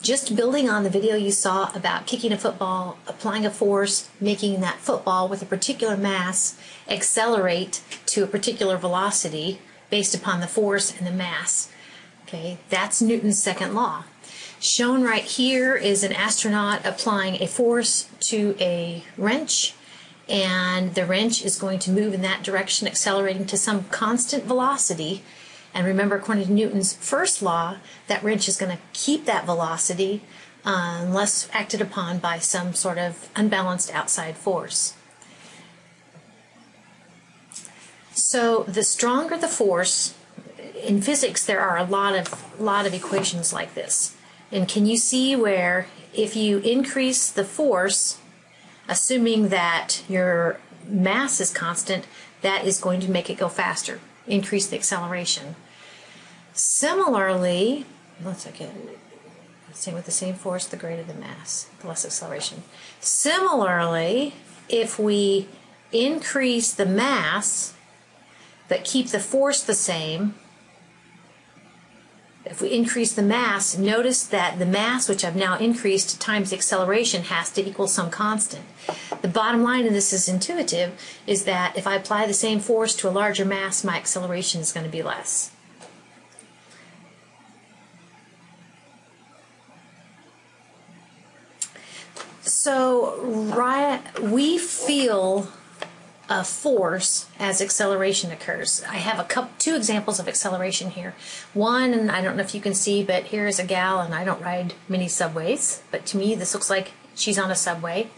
just building on the video you saw about kicking a football, applying a force, making that football with a particular mass accelerate to a particular velocity based upon the force and the mass. Okay, that's Newton's second law. Shown right here is an astronaut applying a force to a wrench, and the wrench is going to move in that direction, accelerating to some constant velocity. And remember, according to Newton's first law, that wrench is going to keep that velocity unless acted upon by some sort of unbalanced outside force. So the stronger the force, in physics there are a lot of equations like this. And can you see where if you increase the force, assuming that your mass is constant, that is going to make it go faster, increase the acceleration. Similarly, same with the same force, the greater the mass, the less acceleration. Similarly, if we increase the mass but keep the force the same, if we increase the mass, notice that the mass, which I've now increased, times the acceleration has to equal some constant. The bottom line, and this is intuitive, is that if I apply the same force to a larger mass, my acceleration is going to be less. So we feel a force as acceleration occurs. I have two examples of acceleration here. One, and I don't know if you can see, but here is a gal, and I don't ride many subways, but to me this looks like she's on a subway.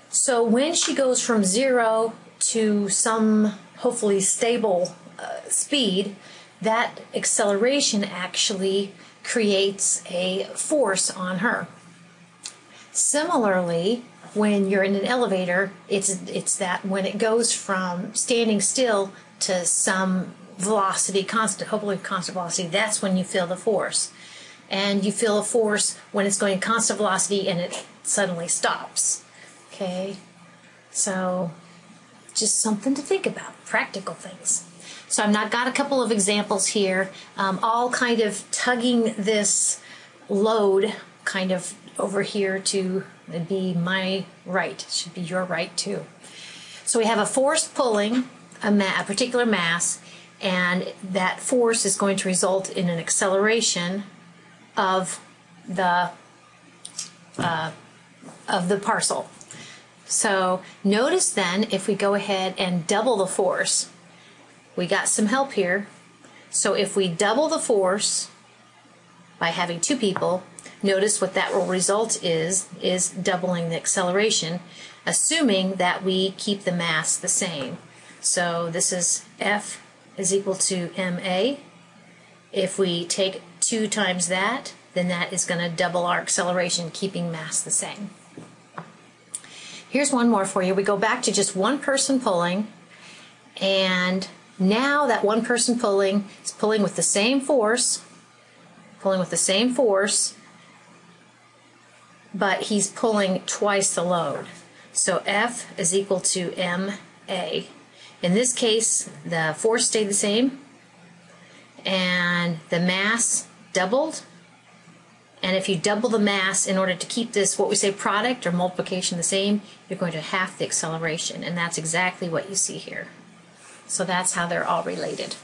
So when she goes from 0 to some hopefully stable speed, that acceleration actually creates a force on her. Similarly, when you're in an elevator, it's that when it goes from standing still to some velocity, hopefully constant velocity, that's when you feel the force. And you feel a force when it's going constant velocity and it suddenly stops. Okay, so just something to think about, practical things. So I've got a couple of examples here, all kind of tugging this load kind of over here to be my right. It should be your right too. So we have a force pulling a particular mass, and that force is going to result in an acceleration of the parcel. So notice then, if we go ahead and double the force, we got some help here. So if we double the force by having two people, notice what that will result is doubling the acceleration, assuming that we keep the mass the same. So this is F is equal to ma. If we take 2 times that, then that is going to double our acceleration, keeping mass the same. Here's one more for you. We go back to just one person pulling, and now that one person pulling is pulling with the same force, but he's pulling twice the load. So F is equal to ma. In this case, the force stayed the same, and the mass doubled. And if you double the mass in order to keep this, what we say, product or multiplication the same, you're going to half the acceleration, and that's exactly what you see here. So that's how they're all related.